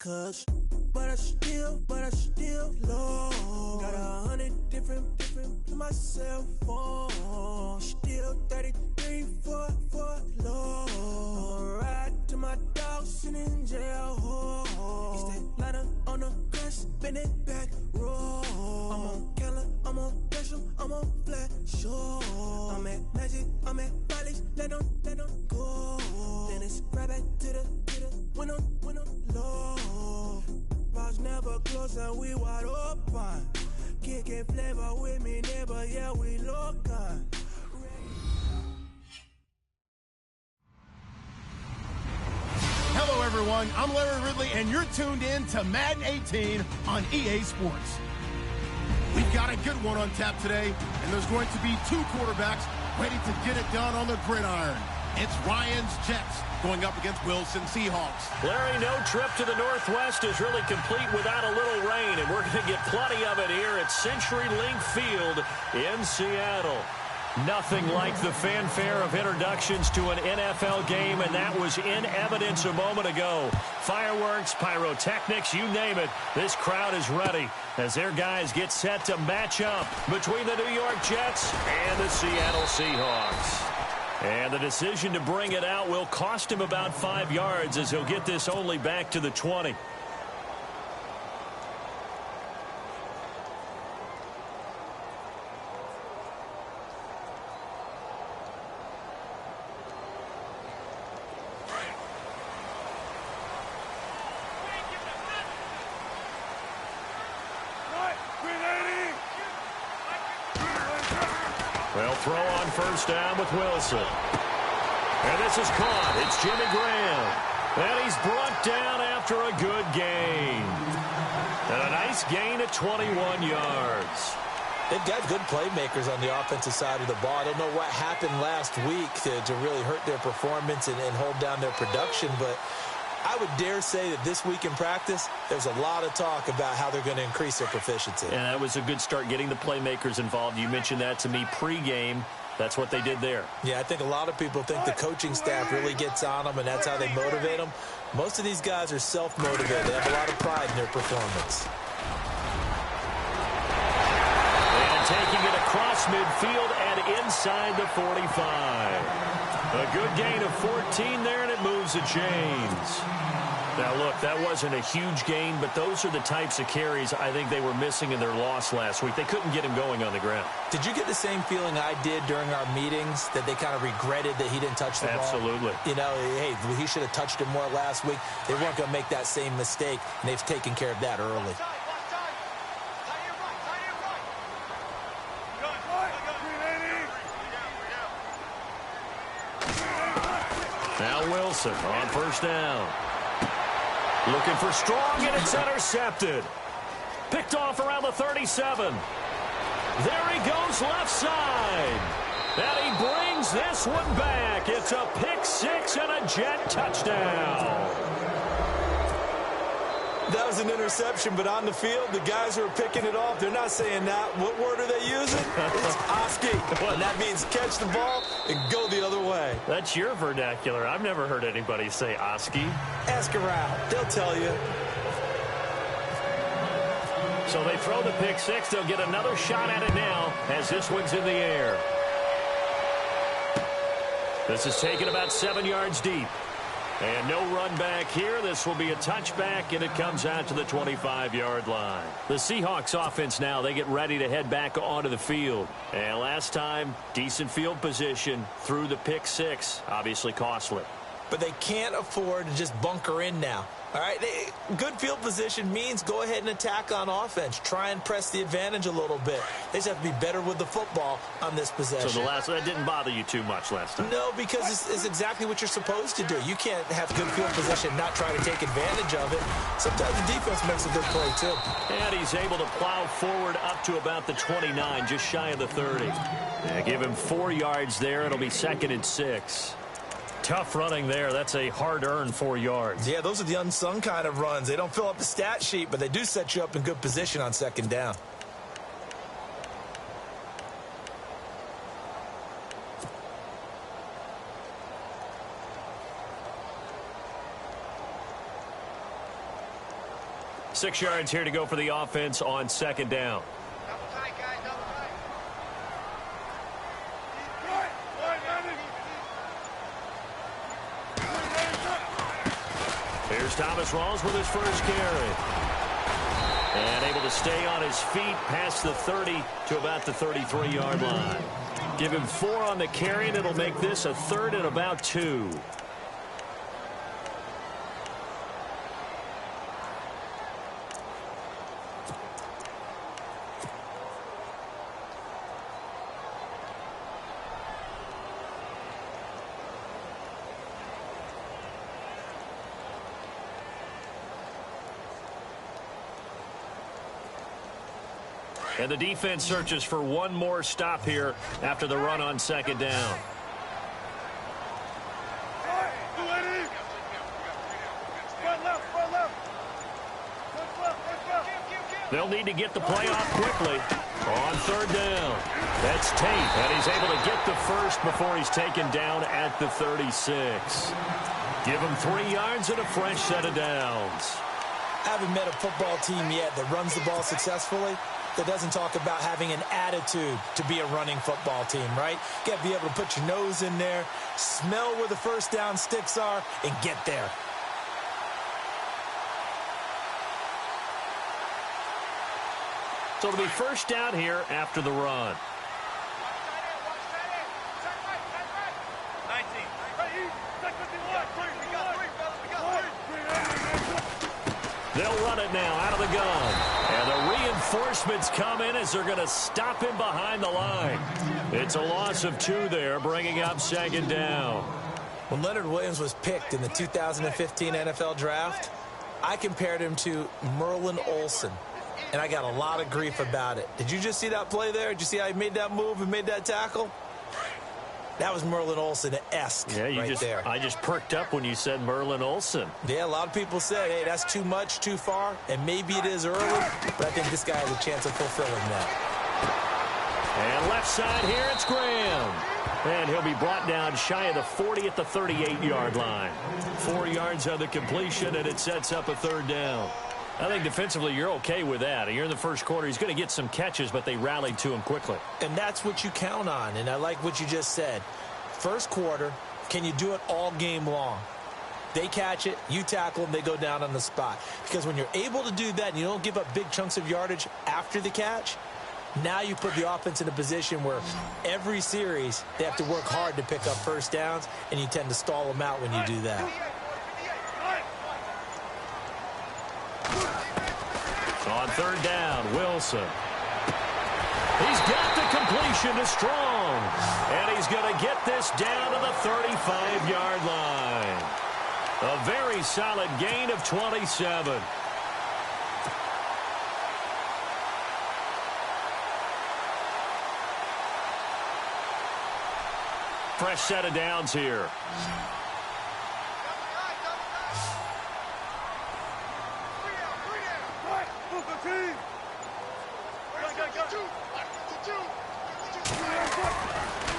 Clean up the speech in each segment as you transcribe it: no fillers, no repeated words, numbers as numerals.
Cause, but I still low. Got 100 different to my cell phone. Still 33 for low. I'ma ride to my dog sitting in jail. He stay lighter on the grass, spin it back, roll. I'm on Keller, I'm on Gresham, I'm on Flat Shore. I'm at Magic, I'm at Follies, let them go. Then it's right back to the when I'm low. Box never close and we wide open. Kicking flavor with me, neighbor, yeah, we local. Hello, everyone. I'm Larry Ridley, and you're tuned in to Madden 18 on EA Sports. We've got a good one on tap today, and there's going to be two quarterbacks ready to get it done on the gridiron. It's Ryan's Jets going up against Wilson's Seahawks. Larry, no trip to the Northwest is really complete without a little rain, and we're going to get plenty of it here at CenturyLink Field in Seattle. Nothing like the fanfare of introductions to an NFL game, and that was in evidence a moment ago. Fireworks, pyrotechnics, you name it. This crowd is ready as their guys get set to match up between the New York Jets and the Seattle Seahawks. And the decision to bring it out will cost him about 5 yards as he'll get this only back to the 20. They'll throw on first down with Wilson. And this is caught. It's Jimmy Graham. And he's brought down after a good gain. And a nice gain at 21 yards. They've got good playmakers on the offensive side of the ball. I don't know what happened last week to really hurt their performance and hold down their production, but I would dare say that this week in practice, there's a lot of talk about how they're going to increase their proficiency. And that was a good start, getting the playmakers involved. You mentioned that to me pregame. That's what they did there. Yeah, I think a lot of people think the coaching staff really gets on them, and that's how they motivate them. Most of these guys are self-motivated. They have a lot of pride in their performance. And taking it across midfield and inside the 45. A good gain of 14 there, and it moves the chains. Now, look, that wasn't a huge gain, but those are the types of carries I think they were missing in their loss last week. They couldn't get him going on the ground. Did you get the same feeling I did during our meetings, that they kind of regretted that he didn't touch the ball? Absolutely. You know, hey, he should have touched it more last week. They weren't going to make that same mistake, and they've taken care of that early. Now Wilson on first down. Looking for Strong, and it's intercepted. Picked off around the 37. There he goes left side. And he brings this one back. It's a pick six and a Jet touchdown. That was an interception, but on the field, the guys who are picking it off, they're not saying that. What word are they using? It's Oski. And that means catch the ball and go the other way. That's your vernacular. I've never heard anybody say Oski. Ask around. They'll tell you. So they throw the pick six. They'll get another shot at it now as this one's in the air. This is taken about 7 yards deep. And no run back here. This will be a touchback, and it comes out to the 25-yard line. The Seahawks offense now, they get ready to head back onto the field. And last time, decent field position through the pick six. Obviously costly. But they can't afford to just bunker in now. All right, good field position means go ahead and attack on offense. Try and press the advantage a little bit. They just have to be better with the football on this possession. So that didn't bother you too much last time? No, because it's exactly what you're supposed to do. You can't have good field position and not try to take advantage of it. Sometimes the defense makes a good play, too. And he's able to plow forward up to about the 29, just shy of the 30. Yeah, give him 4 yards there. It'll be 2nd and 6. Tough running there. That's a hard-earned 4 yards. Yeah, those are the unsung kind of runs. They don't fill up the stat sheet, but they do set you up in good position on 2nd down. 6 yards here to go for the offense on second down. Here's Thomas Rawls with his first carry. And able to stay on his feet past the 30 to about the 33-yard line. Give him 4 on the carry, and it'll make this a 3rd and about 2. And the defense searches for one more stop here after the run on second down. They'll need to get the play off quickly on third down. That's Tate, and he's able to get the first before he's taken down at the 36. Give him 3 yards and a fresh set of downs. I haven't met a football team yet that runs the ball successfully that doesn't talk about having an attitude to be a running football team, right? You got to be able to put your nose in there, smell where the first down sticks are, and get there. So it'll be first down here after the run. They'll run it now out of the gun. And the reinforcements come in as they're going to stop him behind the line. It's a loss of 2 there, bringing up second down. When Leonard Williams was picked in the 2015 NFL Draft, I compared him to Merlin Olsen, and I got a lot of grief about it. Did you just see that play there? Did you see how he made that move and made that tackle? That was Merlin Olsen-esque there. I just perked up when you said Merlin Olsen. Yeah, a lot of people said, hey, that's too much, too far, and maybe it is early, but I think this guy has a chance of fulfilling that. And left side here, it's Graham. And he'll be brought down shy of the 40 at the 38-yard line. 4 yards on the completion, and it sets up a third down. I think defensively you're okay with that. You're in the first quarter. He's going to get some catches, but they rallied to him quickly. And that's what you count on, and I like what you just said. First quarter, can you do it all game long? They catch it, you tackle them, they go down on the spot. Because when you're able to do that and you don't give up big chunks of yardage after the catch, now you put the offense in a position where every series they have to work hard to pick up first downs, and you tend to stall them out when you do that. On third down, Wilson. He's got the completion to Strong. And he's going to get this down to the 35-yard line. A very solid gain of 27. Fresh set of downs here.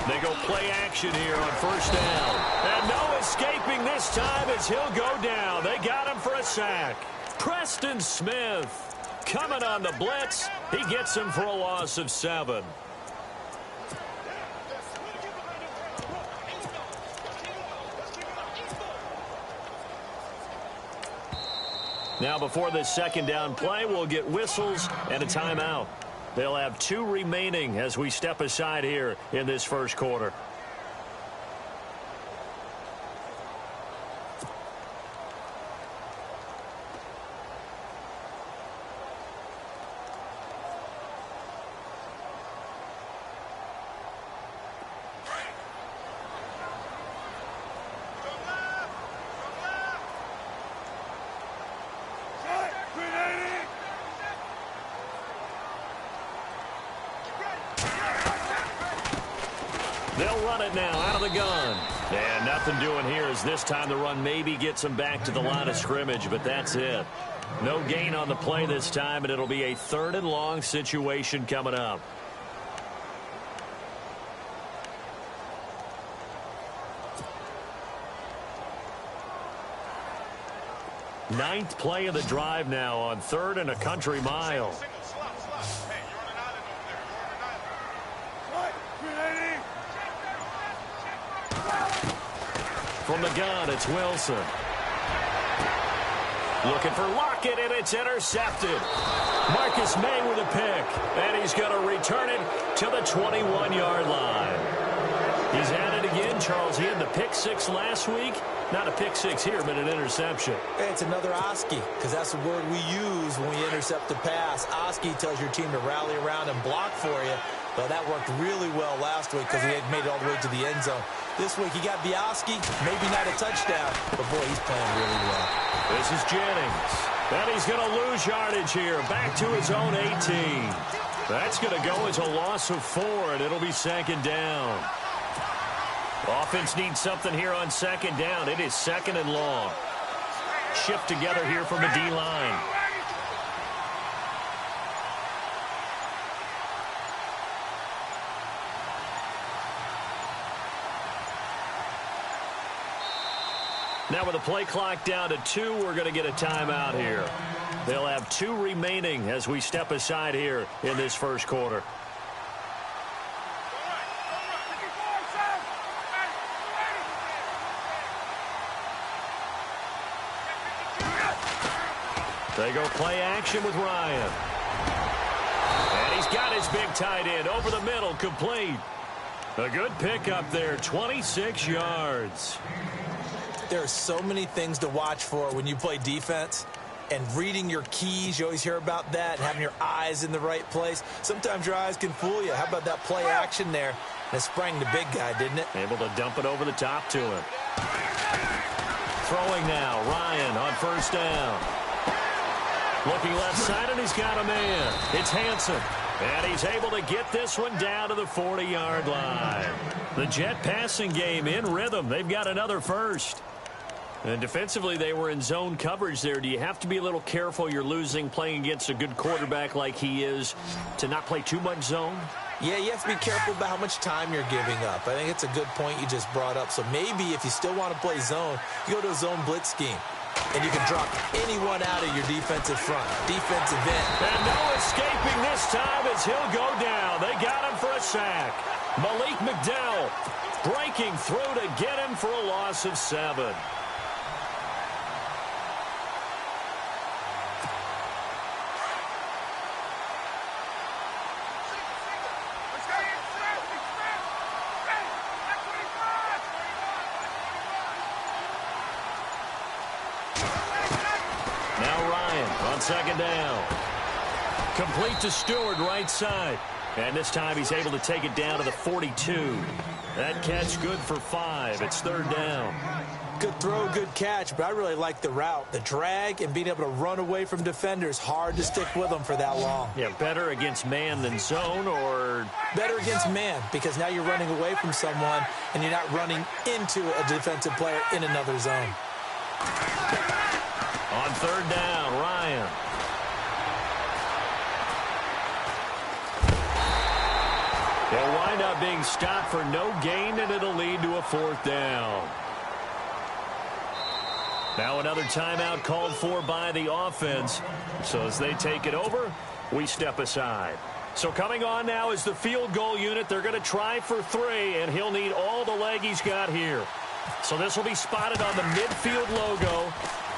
They go play action here on first down. And no escaping this time as he'll go down. They got him for a sack. Preston Smith coming on the blitz. He gets him for a loss of 7. Now before this second down play, we'll get whistles and a timeout. They'll have 2 remaining as we step aside here in this first quarter. They'll run it now out of the gun. And nothing doing here as this time the run maybe gets them back to the line of scrimmage, but that's it. No gain on the play this time, and it'll be a 3rd and long situation coming up. Ninth play of the drive now on 3rd and a country mile. From the gun, it's Wilson. Looking for Lockett, and it's intercepted. Marcus May with a pick, and he's going to return it to the 21-yard line. He's at it again, Charles. He had the pick 6 last week. Not a pick 6 here, but an interception. Hey, it's another Oski, because that's the word we use when we intercept the pass. Oski tells your team to rally around and block for you. Well, that worked really well last week because he had made it all the way to the end zone. This week he got the Oski, maybe not a touchdown, but boy, he's playing really well. This is Jennings. And he's going to lose yardage here. Back to his own 18. That's going to go as a loss of 4, and it'll be 2nd down. Offense needs something here on 2nd down. It is 2nd and long. Shift together here from the D-line. Now with the play clock down to 2, we're going to get a timeout here. They'll have 2 remaining as we step aside here in this first quarter. They go play action with Ryan. And he's got his big tight end over the middle, complete. A good pickup there, 26 yards. There are so many things to watch for when you play defense. And reading your keys, you always hear about that, and having your eyes in the right place. Sometimes your eyes can fool you. How about that play action there? And it sprang the big guy, didn't it? Able to dump it over the top to him. Throwing now, Ryan on 1st down. Looking left side, and he's got a man. It's Hansen. And he's able to get this one down to the 40-yard line. The Jet passing game in rhythm. They've got another first. And defensively, they were in zone coverage there. Do you have to be a little careful? You're losing playing against a good quarterback like he is to not play too much zone? Yeah, you have to be careful about how much time you're giving up. I think it's a good point you just brought up. So maybe if you still want to play zone, you go to a zone blitz scheme. And you can drop anyone out of your defensive front, defensive end. And no escaping this time as he'll go down. They got him for a sack. Malik McDowell breaking through to get him for a loss of 7. On 2nd down. Complete to Stewart, right side. And this time he's able to take it down to the 42. That catch good for 5. It's 3rd down. Good throw, good catch, but I really like the route. The drag and being able to run away from defenders. Hard to stick with them for that long. Yeah, better against man than zone, or? Better against man, because now you're running away from someone and you're not running into a defensive player in another zone. On 3rd down, Ryan. They'll wind up being stopped for no gain, and it'll lead to a 4th down. Now another timeout called for by the offense. So as they take it over, we step aside. So coming on now is the field goal unit. They're going to try for 3, and he'll need all the leg he's got here. So this will be spotted on the midfield logo.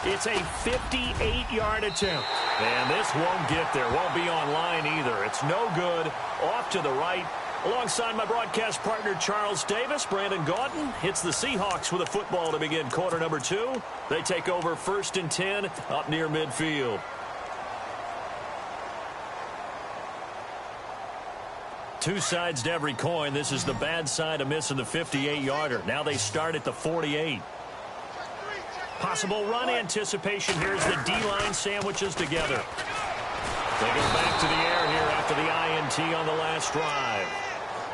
It's a 58-yard attempt. And this won't get there. Won't be on line either. It's no good. Off to the right. Alongside my broadcast partner, Charles Davis, Brandon Gaudin hits the Seahawks with a football to begin quarter number 2. They take over 1st and 10 up near midfield. Two sides to every coin. This is the bad side of missing the 58-yarder. Now they start at the 48. Possible run anticipation here as the D-line sandwiches together. They go back to the air here after the INT on the last drive.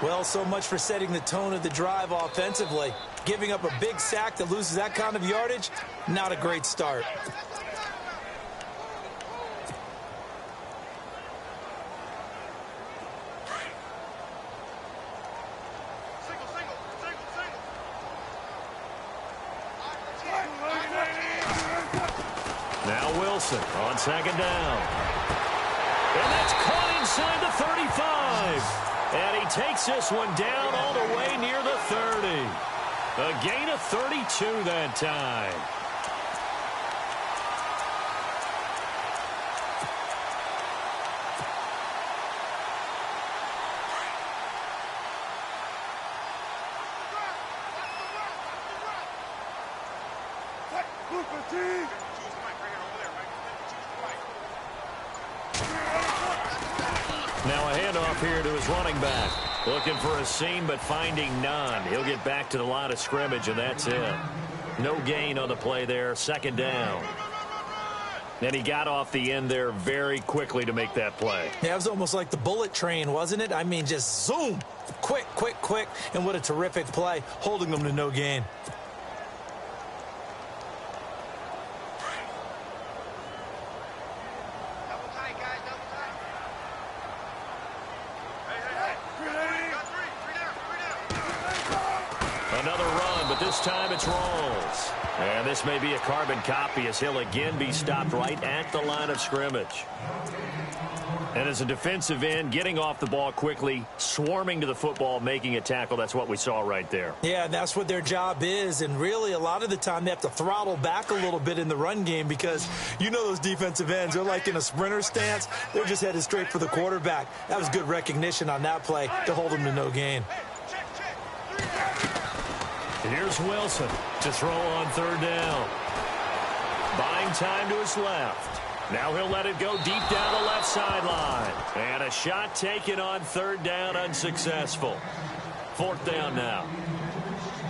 Well, so much for setting the tone of the drive offensively. Giving up a big sack that loses that kind of yardage, not a great start. Wilson on second down. And that's caught inside the 35. And he takes this one down all the way near the 30. A gain of 32 that time. Now a handoff here to his running back. Looking for a seam, but finding none. He'll get back to the line of scrimmage, and that's it. No gain on the play there. Second down. And he got off the end there very quickly to make that play. Yeah, it was almost like the bullet train, wasn't it? I mean, just zoom. Quick, quick, quick. And what a terrific play, holding them to no gain. Another run, but this time it's Rawls. And this may be a carbon copy as he'll again be stopped right at the line of scrimmage. And as a defensive end, getting off the ball quickly, swarming to the football, making a tackle, that's what we saw right there. Yeah, that's what their job is. And really, a lot of the time, they have to throttle back a little bit in the run game because you know those defensive ends, they're like in a sprinter stance. They're just headed straight for the quarterback. That was good recognition on that play to hold them to no gain. Here's Wilson to throw on third down. Buying time to his left. Now he'll let it go deep down the left sideline. And a shot taken on third down, unsuccessful. Fourth down now.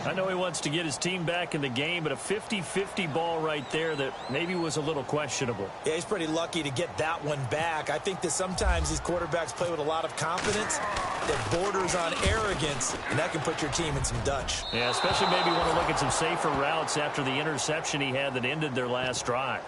I know he wants to get his team back in the game, but a 50-50 ball right there that maybe was a little questionable. Yeah, he's pretty lucky to get that one back. I think that sometimes these quarterbacks play with a lot of confidence that borders on arrogance, and that can put your team in some Dutch. Yeah, especially maybe want to look at some safer routes after the interception he had that ended their last drive.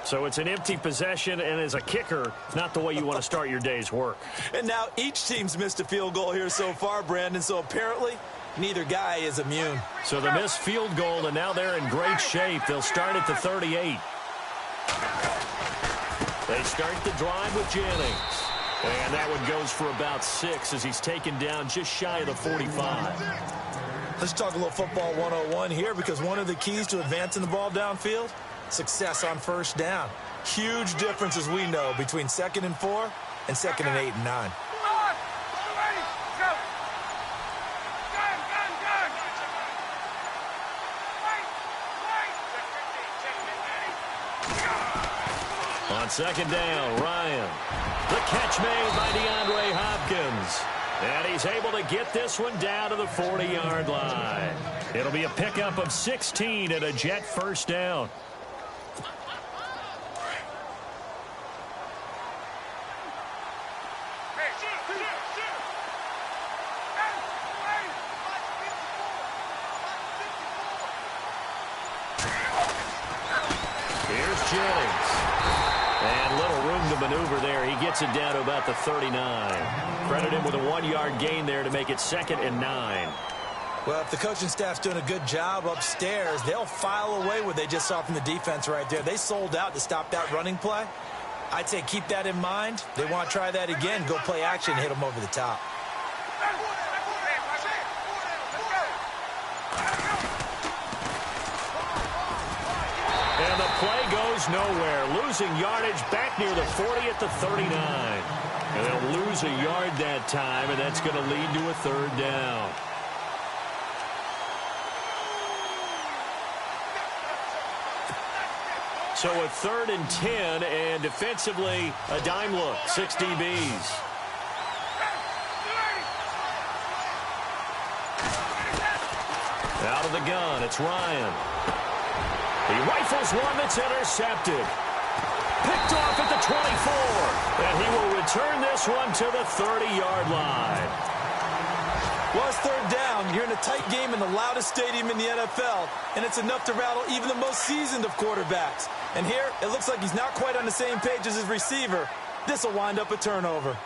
So it's an empty possession, and as a kicker, not the way you want to start your day's work. And now each team's missed a field goal here so far, Brandon, so apparently neither guy is immune. So the missed field goal, and now they're in great shape. They'll start at the 38. They start the drive with Jennings. And that one goes for about 6 as he's taken down just shy of the 45. Let's talk a little football 101 here, because one of the keys to advancing the ball downfield, success on first down. Huge difference, as we know, between 2nd and 4 and 2nd and 8 and 9. On second down, Ryan. The catch made by DeAndre Hopkins. And he's able to get this one down to the 40-yard line. It'll be a pickup of 16 and a Jet first down. Here's Jennings. And little room to maneuver there. He gets it down to about the 39. Credit him with a 1-yard gain there to make it 2nd and 9. Well, if the coaching staff's doing a good job upstairs, they'll file away what they just saw from the defense right there. They sold out to stop that running play. I'd say keep that in mind. They want to try that again. Go play action and hit them over the top. And the play goes nowhere. Losing yardage back near the 40 at the 39. And they'll lose a yard that time, and that's going to lead to a third down. So a 3rd and 10, and defensively, a dime look, 6 DBs. Out of the gun, it's Ryan. He rifles one that's intercepted. Picked off at the 24. And he will return this one to the 30-yard line. Well, it's third down. You're in a tight game in the loudest stadium in the NFL, and it's enough to rattle even the most seasoned of quarterbacks. And here, it looks like he's not quite on the same page as his receiver. This will wind up a turnover.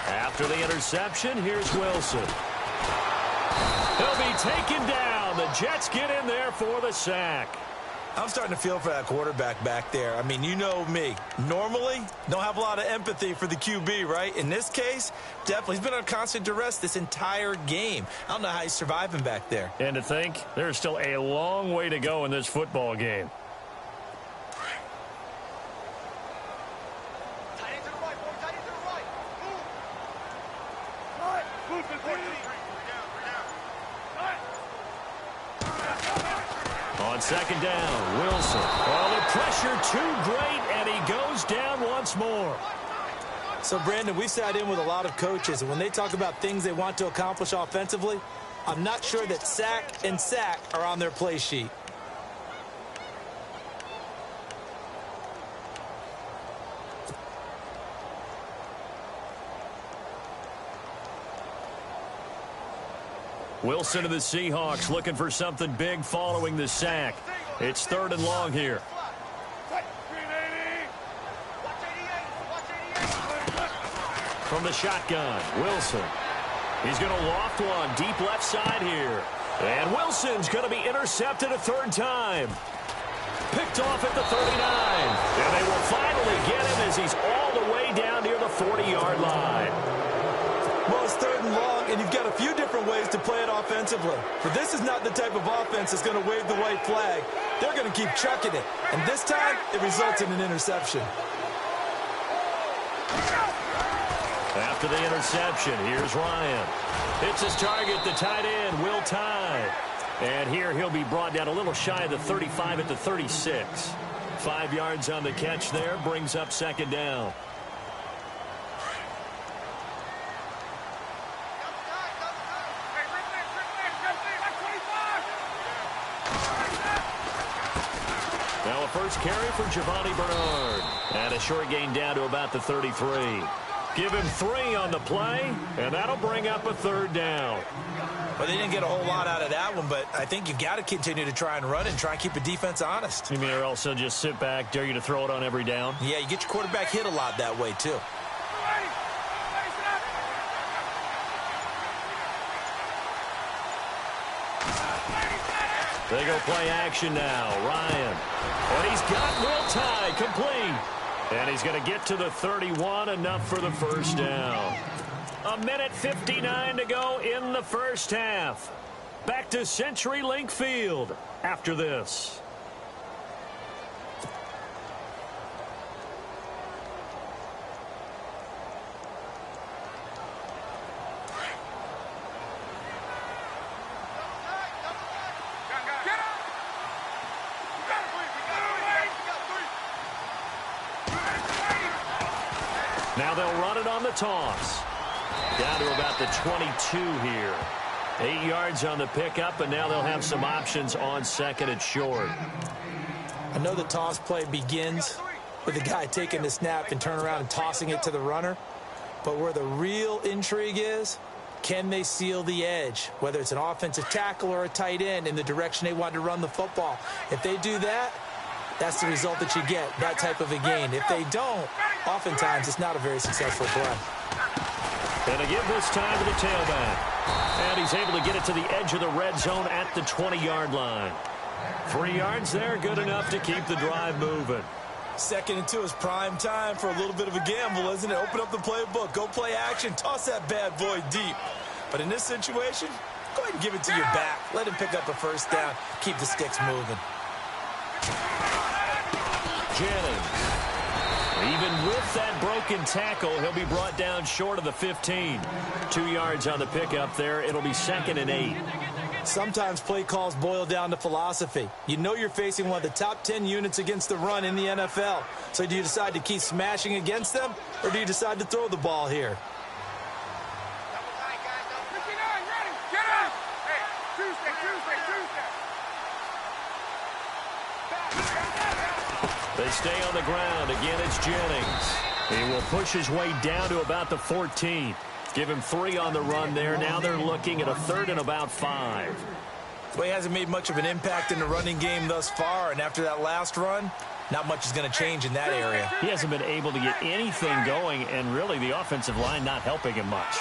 After the interception, here's Wilson. He'll be taken down. The Jets get in there for the sack. I'm starting to feel for that quarterback back there. I mean, you know me. Normally, don't have a lot of empathy for the QB, right? In this case, definitely. He's been under constant duress this entire game. I don't know how he's surviving back there. And to think, there's still a long way to go in this football game. On second down, Wilson. Oh, the pressure too great, and he goes down once more. So, Brandon, we sat in with a lot of coaches, and when they talk about things they want to accomplish offensively, I'm not sure that sack and sack are on their play sheet. Wilson of the Seahawks looking for something big following the sack. It's 3rd and long here. From the shotgun, Wilson. He's going to loft one deep left side here. And Wilson's going to be intercepted a 3rd time. Picked off at the 39. And they will finally get him as he's all the way down near the 40-yard line. Well, it's 3rd and long, and you've got a few different ways to play it offensively. But this is not the type of offense that's going to wave the white flag. They're going to keep chucking it. And this time, it results in an interception. After the interception, here's Ryan. Hits his target, the tight end, Will Tye. And here he'll be brought down a little shy of the 35 at the 36. 5 yards on the catch there, brings up 2nd down. Now a first carry for Giovanni Bernard. And a short gain down to about the 33. Give him 3 on the play, and that'll bring up a 3rd down. Well, they didn't get a whole lot out of that one, but I think you've got to continue to try and run and try and keep the defense honest. You mean or also just sit back, dare you to throw it on every down? Yeah, you get your quarterback hit a lot that way, too. They go play action now. Ryan. And he's got Will Tye complete. And he's going to get to the 31, enough for the 1st down. 1:59 to go in the first half. Back to CenturyLink Field after this. Now they'll run it on the toss. Down to about the 22 here. 8 yards on the pickup, and now they'll have some options on 2nd and short. I know the toss play begins with the guy taking the snap and turn around and tossing it to the runner. But where the real intrigue is, can they seal the edge, whether it's an offensive tackle or a tight end, in the direction they want to run the football? If they do that, that's the result that you get, that type of a gain. If they don't, oftentimes it's not a very successful play. And to give this time to the tailback. And he's able to get it to the edge of the red zone at the 20-yard line. 3 yards there, good enough to keep the drive moving. 2nd and 2 is prime time for a little bit of a gamble, isn't it? Open up the playbook, go play action, toss that bad boy deep. But in this situation, go ahead and give it to your back. Let him pick up a 1st down, keep the sticks moving. Jennings. Even with that broken tackle, he'll be brought down short of the 15. 2 yards on the pickup there. It'll be 2nd and 8. Sometimes play calls boil down to philosophy. You know you're facing one of the top 10 units against the run in the NFL. So do you decide to keep smashing against them, or do you decide to throw the ball here? They stay on the ground. Again, it's Jennings. He will push his way down to about the 14. Give him 3 on the run there. Now they're looking at a 3rd and about 5. Well, he hasn't made much of an impact in the running game thus far, and after that last run, not much is going to change in that area. He hasn't been able to get anything going, and really the offensive line not helping him much.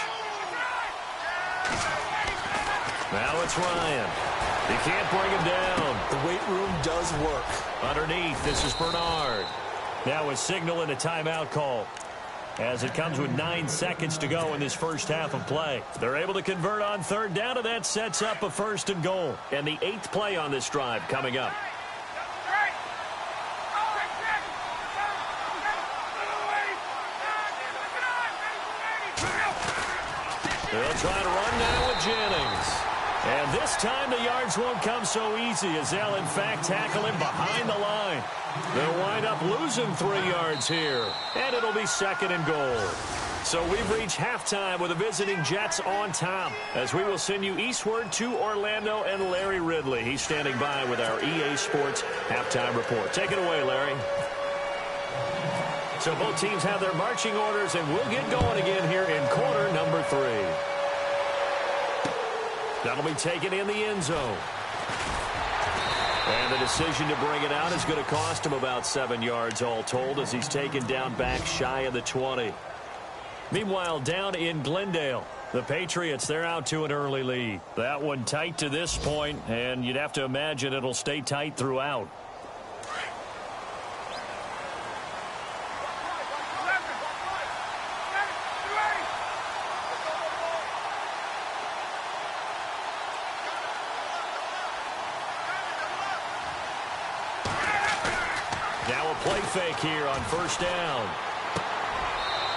Now it's Ryan. You can't bring him down. The weight room does work. Underneath, this is Bernard. Now a signal and a timeout call, as it comes with 9 seconds to go in this first half of play. They're able to convert on third down, and that sets up a 1st and goal. And the 8th play on this drive coming up. They'll try to run now with Jennings. And this time the yards won't come so easy, as they'll in fact tackle him behind the line. They'll wind up losing 3 yards here, and it'll be 2nd and goal. So we've reached halftime with the visiting Jets on top, as we will send you eastward to Orlando and Larry Ridley. He's standing by with our EA Sports halftime report. Take it away, Larry. So both teams have their marching orders, and we'll get going again here in quarter number 3. That'll be taken in the end zone. And the decision to bring it out is going to cost him about 7 yards all told, as he's taken down back shy of the 20. Meanwhile, down in Glendale, the Patriots, they're out to an early lead. That one tight to this point, and you'd have to imagine it'll stay tight throughout. Now a play fake here on 1st down.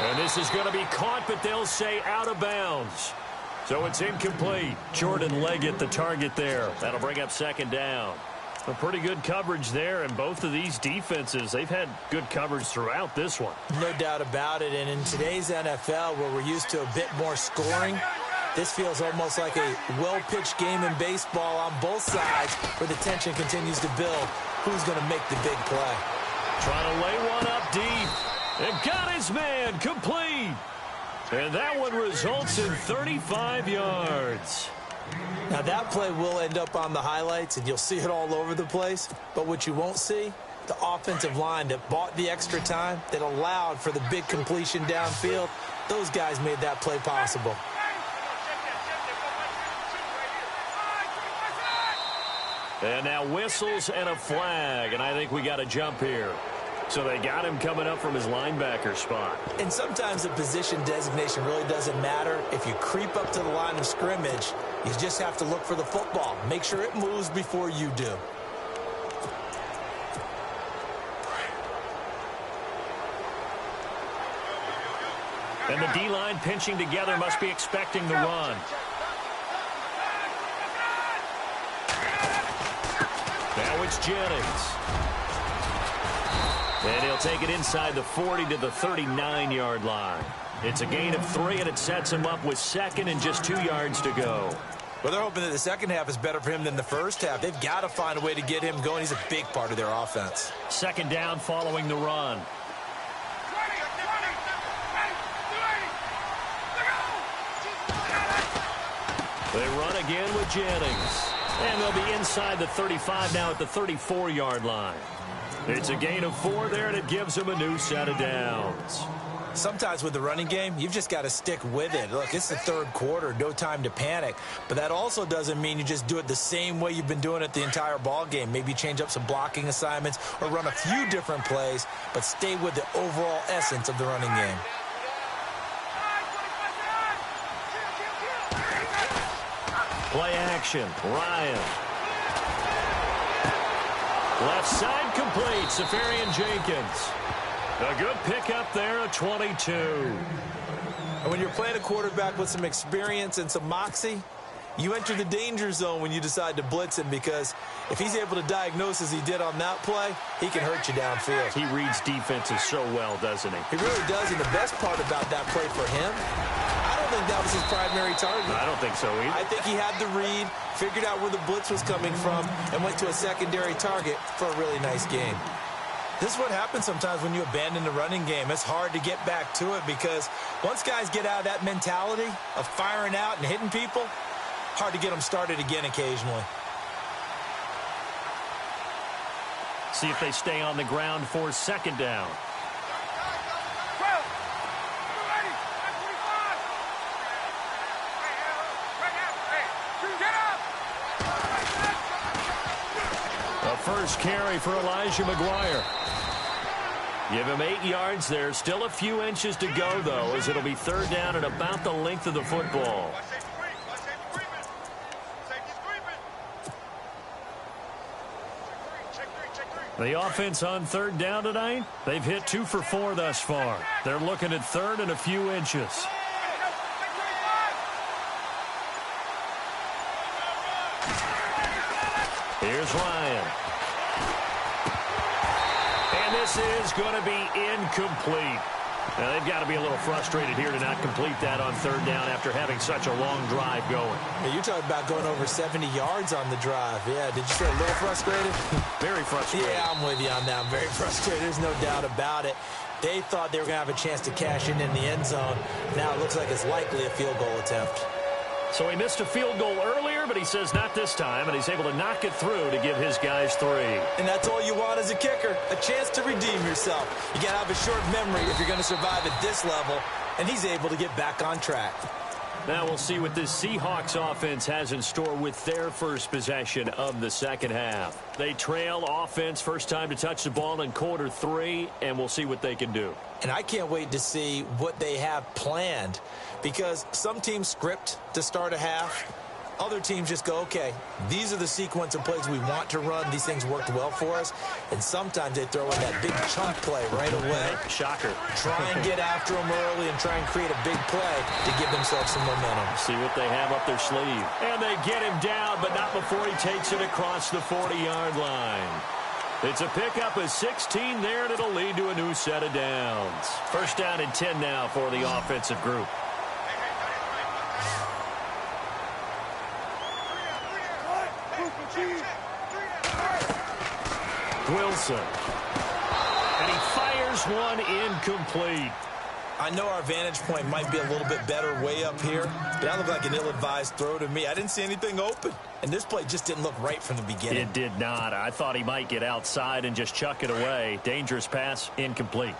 And this is going to be caught, but they'll say out of bounds. So it's incomplete. Jordan Leggett, the target there. That'll bring up 2nd down. A pretty good coverage there, and both of these defenses, they've had good coverage throughout this one. No doubt about it. And in today's NFL, where we're used to a bit more scoring, this feels almost like a well-pitched game in baseball on both sides, where the tension continues to build. Who's going to make the big play? Trying to lay one up deep. And got his man complete. And that one results in 35 yards. Now that play will end up on the highlights, and you'll see it all over the place. But what you won't see, the offensive line that bought the extra time, that allowed for the big completion downfield, those guys made that play possible. And now whistles and a flag, and I think we got a jump here. So they got him coming up from his linebacker spot. And sometimes the position designation really doesn't matter. If you creep up to the line of scrimmage, you just have to look for the football. Make sure it moves before you do. And the D-line pinching together, must be expecting the run. Now it's Jennings. And he'll take it inside the 40 to the 39-yard line. It's a gain of 3, and it sets him up with 2nd and just 2 yards to go. Well, they're hoping that the second half is better for him than the first half. They've got to find a way to get him going. He's a big part of their offense. 2nd down following the run. They run again with Jennings. And they'll be inside the 35 now at the 34-yard line. It's a gain of 4 there, and it gives them a new set of downs. Sometimes with the running game, you've just got to stick with it. Look, it's the 3rd quarter, no time to panic. But that also doesn't mean you just do it the same way you've been doing it the entire ball game. Maybe change up some blocking assignments or run a few different plays, but stay with the overall essence of the running game. Play action, Ryan. Left side complete, Safarian Jenkins. A good pickup there at 22. And when you're playing a quarterback with some experience and some moxie, you enter the danger zone when you decide to blitz him, because if he's able to diagnose as he did on that play, he can hurt you downfield. He reads defenses so well, doesn't he? He really does, and the best part about that play for him, I don't think that was his primary target. I don't think so either. I think he had the read, figured out where the blitz was coming from, and went to a secondary target for a really nice game. This is what happens sometimes when you abandon the running game. It's hard to get back to it, because once guys get out of that mentality of firing out and hitting people, hard to get them started again occasionally. See if they stay on the ground for 2nd down. Get up! first carry for Elijah McGuire. Give him 8 yards there. Still a few inches to go, though, as it'll be third down and about the length of the football. The offense on third down tonight, they've hit 2 for 4 thus far. They're looking at third and a few inches. Here's Ryan. And this is going to be incomplete. Now, they've got to be a little frustrated here to not complete that on third down after having such a long drive going. Hey, you're talking about going over 70 yards on the drive. Yeah, did you say a little frustrated? Very frustrated. Yeah, I'm with you on that. I'm very frustrated. There's no doubt about it. They thought they were going to have a chance to cash in the end zone. Now it looks like it's likely a field goal attempt. So he missed a field goal earlier, but he says not this time, and he's able to knock it through to give his guys 3. And that's all you want as a kicker, a chance to redeem yourself. You got to have a short memory if you're going to survive at this level, and he's able to get back on track. Now we'll see what this Seahawks offense has in store with their first possession of the second half. They trail offense, first time to touch the ball in quarter 3, and we'll see what they can do. And I can't wait to see what they have planned, because some teams script to start a half. Other teams just go, okay, these are the sequence of plays we want to run. These things worked well for us. And sometimes they throw in that big chunk play right away. Shocker. Try and get after them early and try and create a big play to give themselves some momentum. See what they have up their sleeve. And they get him down, but not before he takes it across the 40-yard line. It's a pickup of 16 there, and it'll lead to a new set of downs. First down and 10 now for the offensive group. Wilson. And he fires one incomplete. I know our vantage point might be a little bit better way up here, but that looked like an ill-advised throw to me. I didn't see anything open, and this play just didn't look right from the beginning. It did not. I thought he might get outside and just chuck it away. Dangerous pass, incomplete.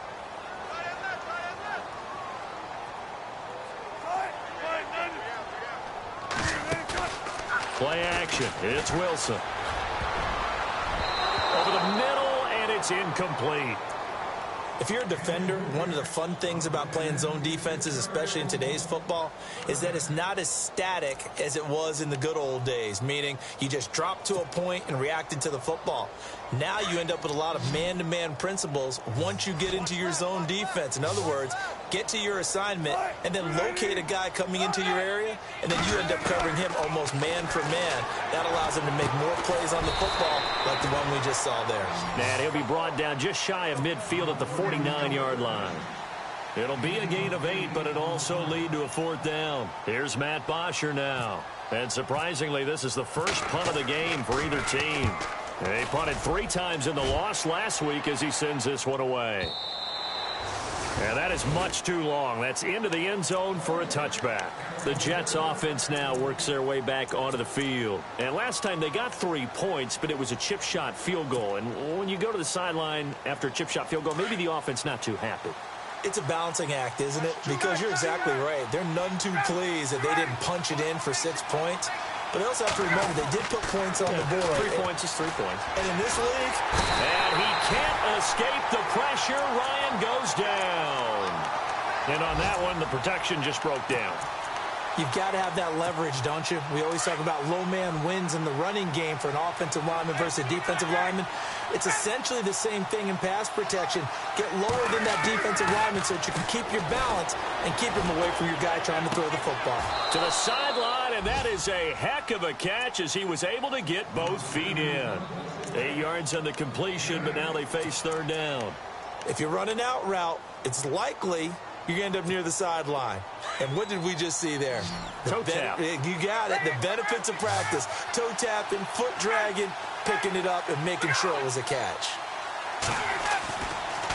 Play action. It's Wilson. Over the middle, and it's incomplete. If you're a defender, one of the fun things about playing zone defenses, especially in today's football, is that it's not as static as it was in the good old days, meaning you just dropped to a point and reacted to the football. Now you end up with a lot of man-to-man principles once you get into your zone defense. In other words, get to your assignment and then locate a guy coming into your area, and then you end up covering him almost man for man. That allows him to make more plays on the football like the one we just saw there. And he'll be brought down just shy of midfield at the 49-yard line. It'll be a gain of 8, but it'll also lead to a fourth down. Here's Matt Bosher now. And surprisingly, this is the first punt of the game for either team. They punted 3 times in the loss last week as he sends this one away. And that is much too long. That's into the end zone for a touchback. The Jets offense now works their way back onto the field. And last time they got 3 points, but it was a chip shot field goal. And when you go to the sideline after a chip shot field goal, maybe the offense not too happy. It's a balancing act, isn't it? Because you're exactly right. They're none too pleased that they didn't punch it in for 6 points. But they also have to remember they did put points on the board. 3 points is 3 points. And in this league... And he can't escape the pressure. Ryan goes down. And on that one, the protection just broke down. You've got to have that leverage, don't you? We always talk about low man wins in the running game for an offensive lineman versus a defensive lineman. It's essentially the same thing in pass protection. Get lower than that defensive lineman so that you can keep your balance and keep him away from your guy trying to throw the football. To the sideline, and that is a heck of a catch as he was able to get both feet in. 8 yards on the completion, but now they face third down. If you're running out route, it's likely you end up near the sideline. And what did we just see there? Toe tap. You got it. The benefits of practice. Toe tapping, foot dragging, picking it up, and making sure it was a catch.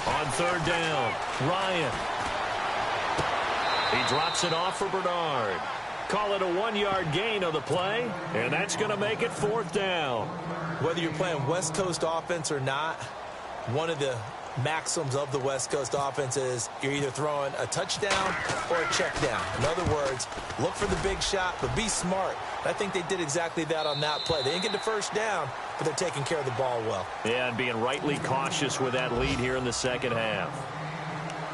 On third down, Ryan. He drops it off for Bernard. Call it a 1-yard gain on the play, and that's going to make it fourth down. Whether you're playing West Coast offense or not, one of the maxims of the West Coast offense is you're either throwing a touchdown or a check down. In other words, look for the big shot, but be smart. I think they did exactly that on that play. They didn't get the first down, but they're taking care of the ball well. Yeah, and being rightly cautious with that lead here in the second half.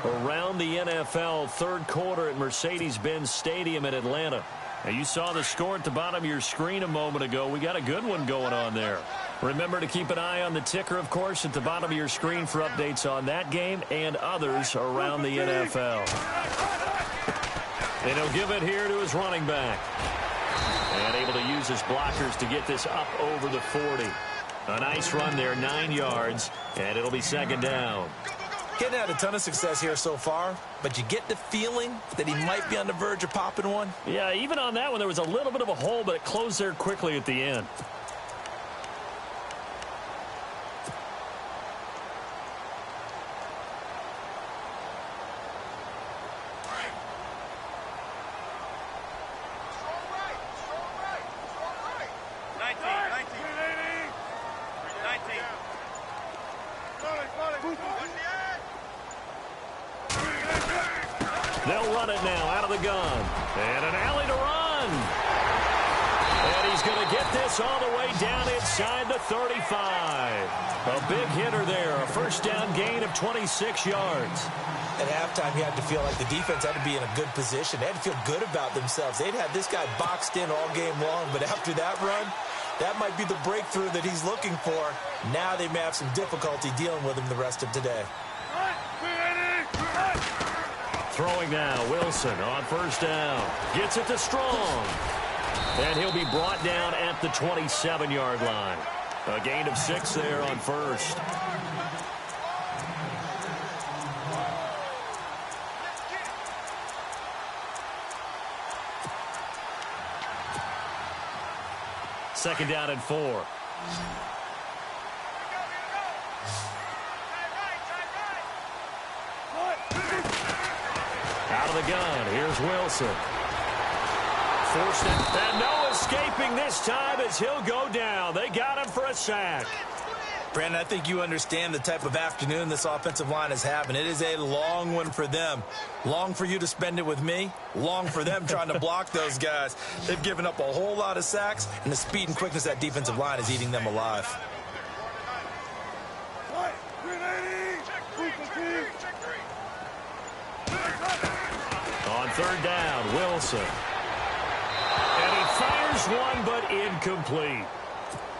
Around the NFL, third quarter at Mercedes-Benz Stadium in Atlanta. Now, you saw the score at the bottom of your screen a moment ago. We got a good one going on there. Remember to keep an eye on the ticker, of course, at the bottom of your screen for updates on that game and others around the NFL. And he'll give it here to his running back. And able to use his blockers to get this up over the 40. A nice run there, 9 yards, and it'll be second down. Getting had a ton of success here so far, but you get the feeling that he might be on the verge of popping one. Yeah, even on that one, there was a little bit of a hole, but it closed there quickly at the end. They'll run it now out of the gun. And an alley to run. And he's going to get this all the way down inside the 35. A big hitter there. A first down gain of 26 yards. At halftime, you had to feel like the defense had to be in a good position. They had to feel good about themselves. They'd had this guy boxed in all game long, but after that run, that might be the breakthrough that he's looking for. Now they may have some difficulty dealing with him the rest of today. Throwing now, Wilson on first down. Gets it to Strong. And he'll be brought down at the 27-yard line. A gain of 6 there on first. Second down and 4. Out of the gun, here's Wilson. Forced it, and no escaping this time as he'll go down. They got him for a sack. Brandon, I think you understand the type of afternoon this offensive line is having. It is a long one for them. Long for you to spend it with me. Long for them trying to block those guys. They've given up a whole lot of sacks, and the speed and quickness of that defensive line is eating them alive. On third down, Wilson. And he fires one, but incomplete.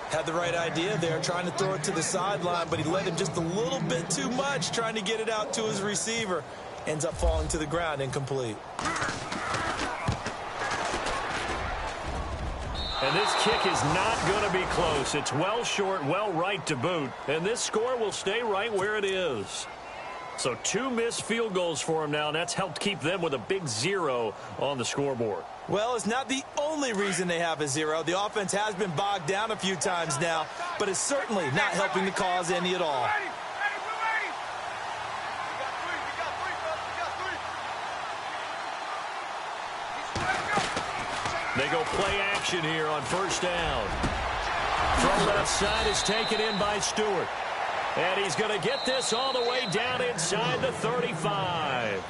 Had the right idea there, trying to throw it to the sideline, but he let him just a little bit too much, trying to get it out to his receiver. Ends up falling to the ground, incomplete. And this kick is not going to be close. It's well short, well right to boot. And this score will stay right where it is. So 2 missed field goals for him now, and that's helped keep them with a big 0 on the scoreboard. Well, it's not the only reason they have a 0. The offense has been bogged down a few times now, but it's certainly not helping the cause any at all. They go play action here on first down. From left side is taken in by Stewart. And he's going to get this all the way down inside the 35.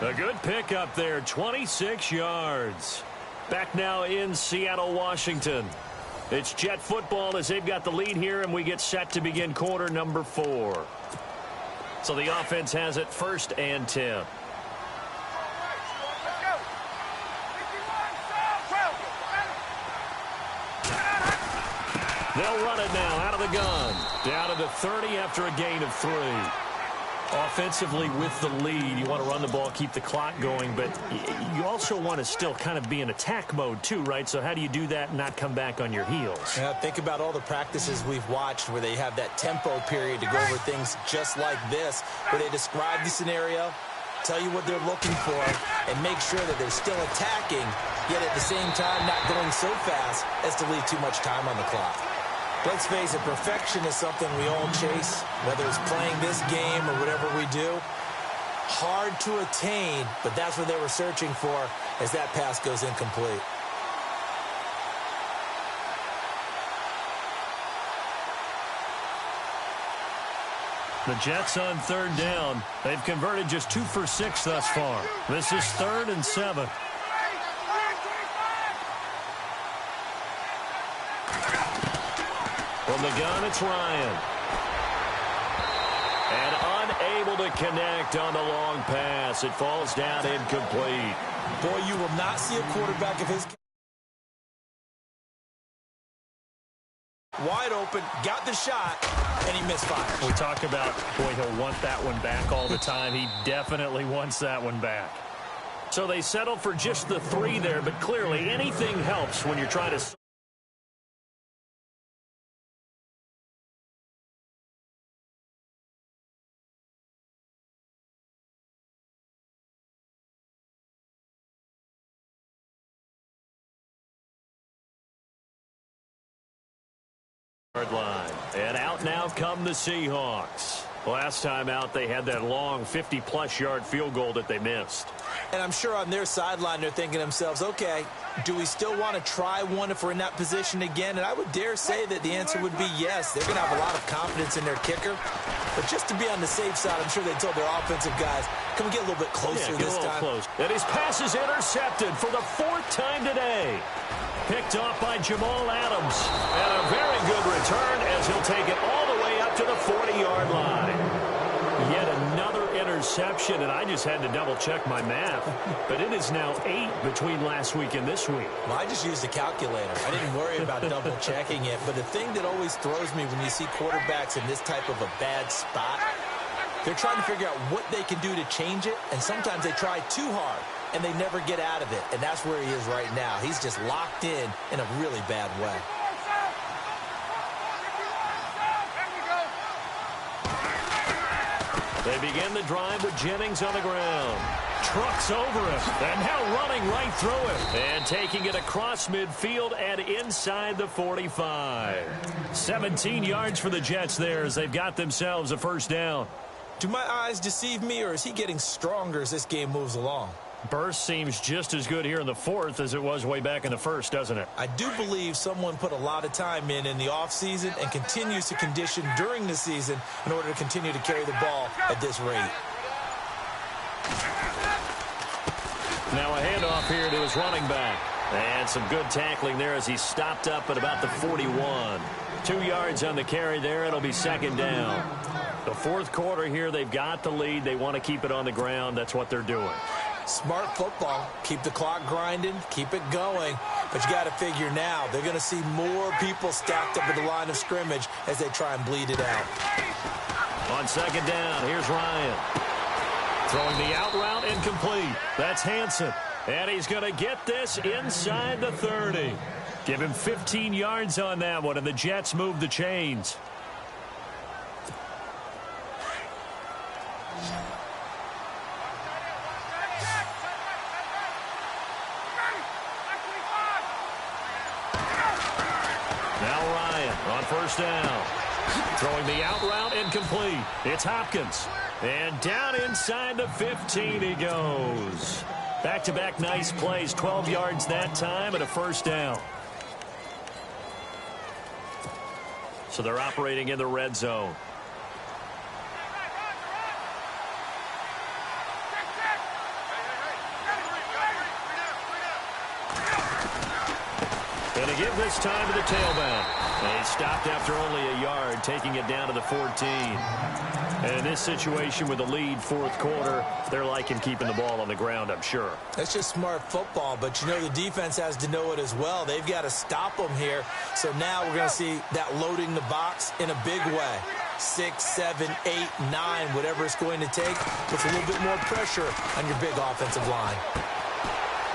A good pickup there, 26 yards. Back now in Seattle, Washington. It's Jet football as they've got the lead here, and we get set to begin quarter number 4. So the offense has it first and 10. They'll run it now out of the gun. Down to the 30 after a gain of 3. Offensively with the lead, you want to run the ball, keep the clock going, but you also want to still kind of be in attack mode too, right? So how do you do that and not come back on your heels? Yeah, think about all the practices we've watched where they have that tempo period to go over things just like this, where they describe the scenario, tell you what they're looking for, and make sure that they're still attacking, yet at the same time not going so fast as to leave too much time on the clock. Let's face it, perfection is something we all chase, whether it's playing this game or whatever we do. Hard to attain, but that's what they were searching for as that pass goes incomplete. The Jets on third down. They've converted just 2 for 6 thus far. This is 3rd and 7. From the gun, it's Ryan. And unable to connect on the long pass. It falls down incomplete. Boy, you will not see a quarterback of his wide open, got the shot, and he misfires. We talk about, boy, he'll want that one back all the time. He definitely wants that one back. So they settle for just the 3 there, but clearly anything helps when you're trying to... line. And out now come the Seahawks. Last time out, they had that long 50-plus yard field goal that they missed. And I'm sure on their sideline, they're thinking to themselves, okay, do we still want to try one if we're in that position again? And I would dare say that the answer would be yes. They're going to have a lot of confidence in their kicker. But just to be on the safe side, I'm sure they told their offensive guys, can we get a little bit closer this time? Close. And his pass is intercepted for the 4th time today. Picked off by Jamal Adams. And a very good return as he'll take it all the way up to the 40-yard line. Yet another interception, and I just had to double-check my math. But it is now 8 between last week and this week. Well, I just used a calculator. I didn't worry about double-checking it. But the thing that always throws me when you see quarterbacks in this type of a bad spot, they're trying to figure out what they can do to change it, and sometimes they try too hard, and they never get out of it. And that's where he is right now. He's just locked in a really bad way. They begin the drive with Jennings on the ground. Trucks over him, and now running right through it. And taking it across midfield and inside the 45. 17 yards for the Jets there as they've got themselves a first down. Do my eyes deceive me, or is he getting stronger as this game moves along? Burst seems just as good here in the 4th as it was way back in the 1st, doesn't it? I do believe someone put a lot of time in the offseason and continues to condition during the season in order to continue to carry the ball at this rate. Now a handoff here to his running back. And some good tackling there as he stopped up at about the 41. 2 yards on the carry there. It'll be 2nd down. The 4th quarter here, they've got the lead. They want to keep it on the ground. That's what they're doing. Smart football. Keep the clock grinding. Keep it going. But you got to figure now, they're going to see more people stacked up at the line of scrimmage as they try and bleed it out. On 2nd down, here's Ryan. Throwing the out route incomplete. That's Hansen. And he's going to get this inside the 30. Give him 15 yards on that one, and the Jets move the chains. Now Ryan on 1st down. Throwing the out route incomplete. It's Hopkins. And down inside the 15 he goes. Back-to-back nice plays. 12 yards that time and a first down. So they're operating in the red zone. Going to give this time to the tailback. And he stopped after only a yard, taking it down to the 14. And in this situation with the lead 4th quarter, they're liking keeping the ball on the ground, I'm sure. That's just smart football, but you know the defense has to know it as well. They've got to stop them here. So now we're going to see that loading the box in a big way. 6, 7, 8, 9, whatever it's going to take, puts a little bit more pressure on your big offensive line.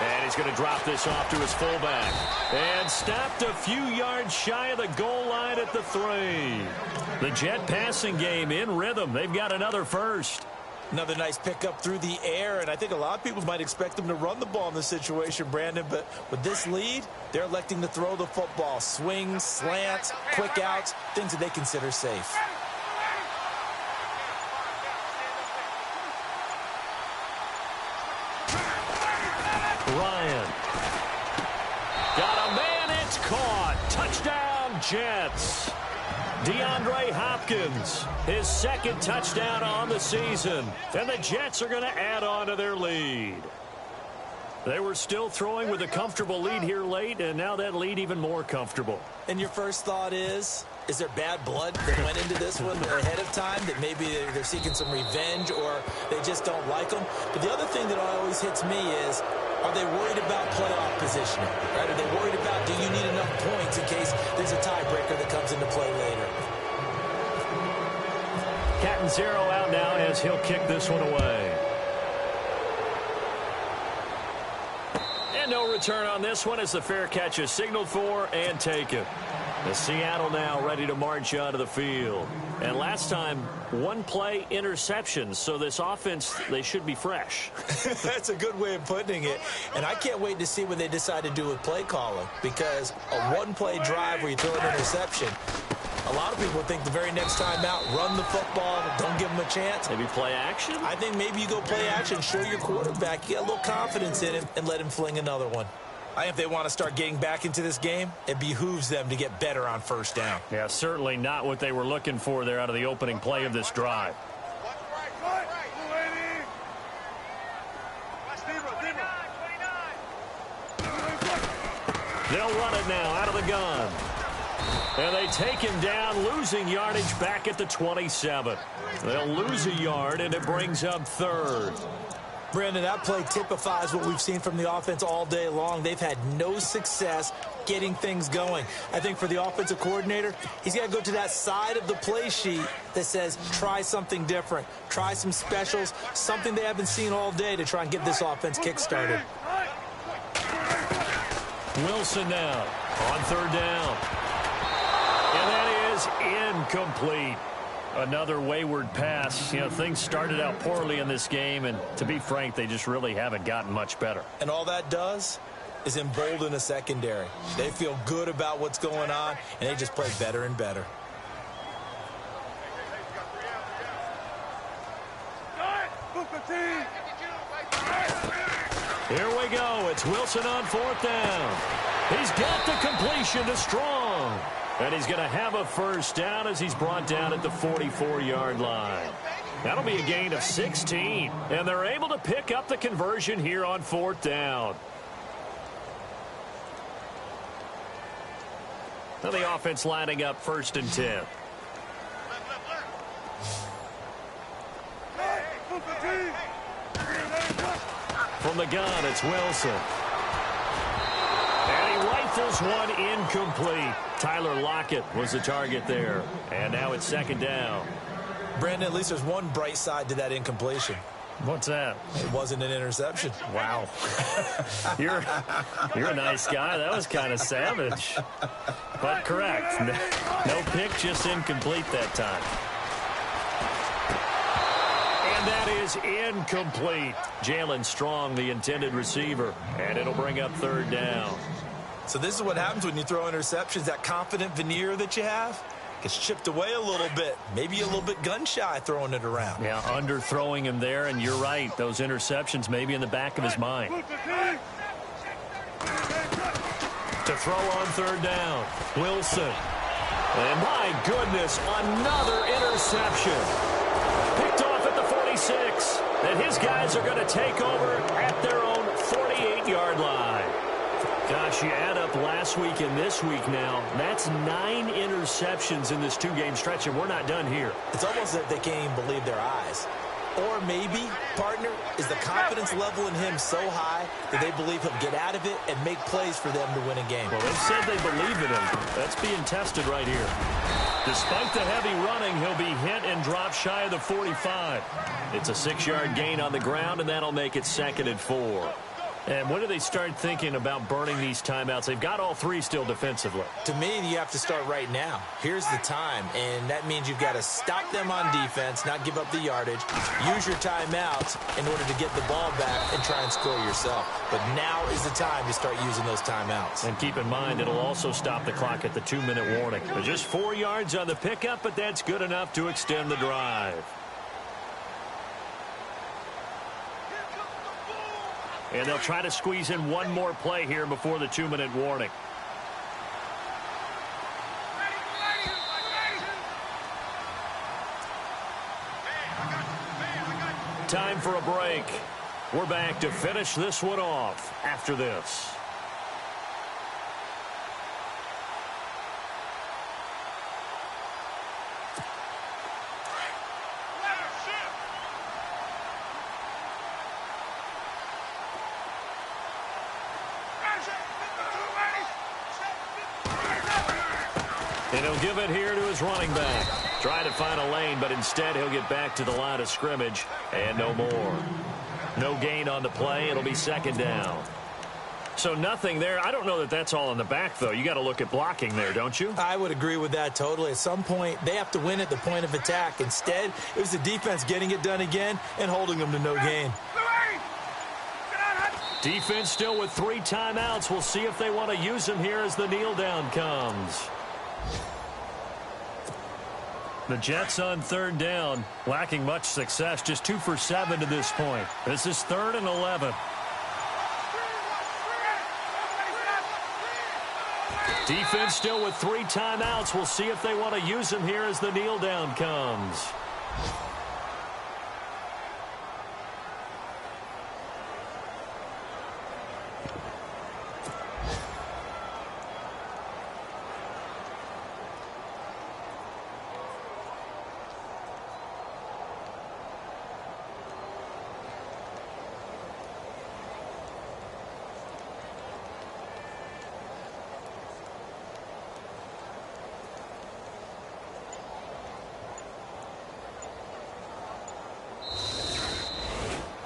And he's going to drop this off to his fullback. And stopped a few yards shy of the goal line at the 3. The Jet passing game in rhythm. They've got another first. Another nice pickup through the air, and I think a lot of people might expect them to run the ball in this situation, Brandon, but with this lead, they're electing to throw the football. Swings, slants, quick outs, things that they consider safe. Ryan. Got a man, it's caught. Touchdown, Jets. DeAndre Hopkins, his 2nd touchdown on the season. And the Jets are going to add on to their lead. They were still throwing with a comfortable lead here late, and now that lead even more comfortable. And your first thought is there bad blood that went into this one ahead of time, that maybe they're seeking some revenge or they just don't like them? But the other thing that always hits me is, are they worried about playoff positioning? Right? Are they worried about, do you need enough points in case there's a tiebreaker that comes into play later? Catanzaro out now as he'll kick this one away. And no return on this one as the fair catch is signaled for and taken. The Seattle now ready to march out of the field. And last time, one play interceptions, so this offense, they should be fresh. That's a good way of putting it. And I can't wait to see what they decide to do with play calling, because a one-play drive where you throw an interception, a lot of people think the very next time out, run the football, don't give them a chance. Maybe play action? I think maybe you go play action, show your quarterback, get a little confidence in him, and let him fling another one. I think if they want to start getting back into this game, it behooves them to get better on first down. Yeah, certainly not what they were looking for there out of the opening play of this drive. They'll run it now out of the gun. And they take him down, losing yardage back at the 27. They'll lose a yard, and it brings up third. Brandon, that play typifies what we've seen from the offense all day long. They've had no success getting things going. I think for the offensive coordinator, he's got to go to that side of the play sheet that says try something different, try some specials, something they haven't seen all day to try and get this offense kick-started. Wilson now on third down. And that is incomplete. Another wayward pass. You know, things started out poorly in this game, and to be frank, they just really haven't gotten much better. And all that does is embolden a secondary. They feel good about what's going on, and they just play better and better. Here we go. It's Wilson on fourth down. He's got the completion to Strong. And he's going to have a first down as he's brought down at the 44-yard line. That'll be a gain of 16. And they're able to pick up the conversion here on fourth down. Now the offense lining up first and 10. From the gun, it's Wilson. And he rifles one incomplete. Tyler Lockett was the target there. And now it's second down. Brandon, at least there's one bright side to that incompletion. What's that? It wasn't an interception. Wow. You're a nice guy. That was kind of savage. But correct. No pick, just incomplete that time. And that is incomplete. Jalen Strong, the intended receiver. And it'll bring up third down. So this is what happens when you throw interceptions. That confident veneer that you have gets chipped away a little bit. Maybe a little bit gun-shy throwing it around. Yeah, underthrowing him there, and you're right. Those interceptions may be in the back of his mind. To throw on third down, Wilson. And my goodness, another interception. Picked off at the 46. And his guys are going to take over at their own 48-yard line. Gosh, you add up last week and this week now, that's 9 interceptions in this two-game stretch, and we're not done here. It's almost as if they can't even believe their eyes. Or maybe, partner, is the confidence level in him so high that they believe he'll get out of it and make plays for them to win a game. Well, they've said they believe in him. That's being tested right here. Despite the heavy running, he'll be hit and drop shy of the 45. It's a 6-yard gain on the ground, and that'll make it second and 4. And when do they start thinking about burning these timeouts? They've got all 3 still defensively. To me, you have to start right now. Here's the time, and that means you've got to stop them on defense, not give up the yardage, use your timeouts in order to get the ball back and try and score yourself. But now is the time to start using those timeouts. And keep in mind, it'll also stop the clock at the 2-minute warning. But just 4 yards on the pickup, but that's good enough to extend the drive. And they'll try to squeeze in one more play here before the 2-minute warning. Time for a break. We're back to finish this one off after this. And he'll give it here to his running back. Trying to find a lane, but instead he'll get back to the line of scrimmage and no more. No gain on the play. It'll be second down. So nothing there. I don't know that that's all in the back, though. You got to look at blocking there, don't you? I would agree with that totally. At some point, they have to win at the point of attack. Instead, it was the defense getting it done again and holding them to no gain. Defense still with 3 timeouts. We'll see if they want to use them here as the kneel down comes. The Jets on third down, lacking much success, just 2 for 7 to this point. This is 3rd and 11. Defense still with 3 timeouts. We'll see if they want to use them here as the kneel down comes.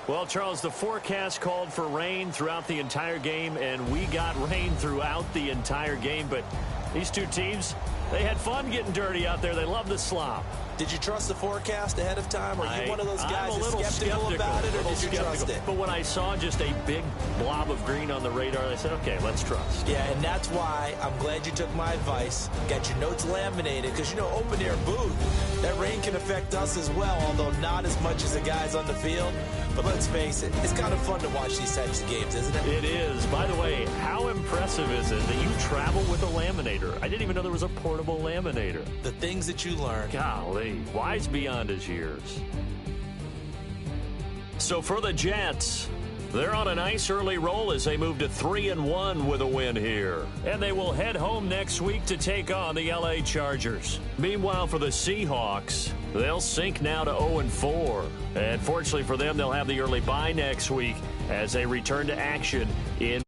Well, Charles, the forecast called for rain throughout the entire game, and we got rain throughout the entire game. But these two teams, they had fun getting dirty out there. They love the slop. Did you trust the forecast ahead of time? Or are you one of those guys that's skeptical about it, or did you trust it? But when I saw just a big blob of green on the radar, I said, okay, let's trust. Yeah, and that's why I'm glad you took my advice. Got your notes laminated, because, you know, open-air booth, that rain can affect us as well, although not as much as the guys on the field. But let's face it, it's kind of fun to watch these types of games, isn't it? It is. By the way, how impressive is it that you travel with a laminator? I didn't even know there was a portable laminator. The things that you learn. Golly, wise beyond his years. So for the Jets, they're on a nice early roll as they move to 3-1 with a win here. And they will head home next week to take on the LA Chargers. Meanwhile, for the Seahawks, they'll sink now to 0-4. And fortunately for them, they'll have the early bye next week as they return to action in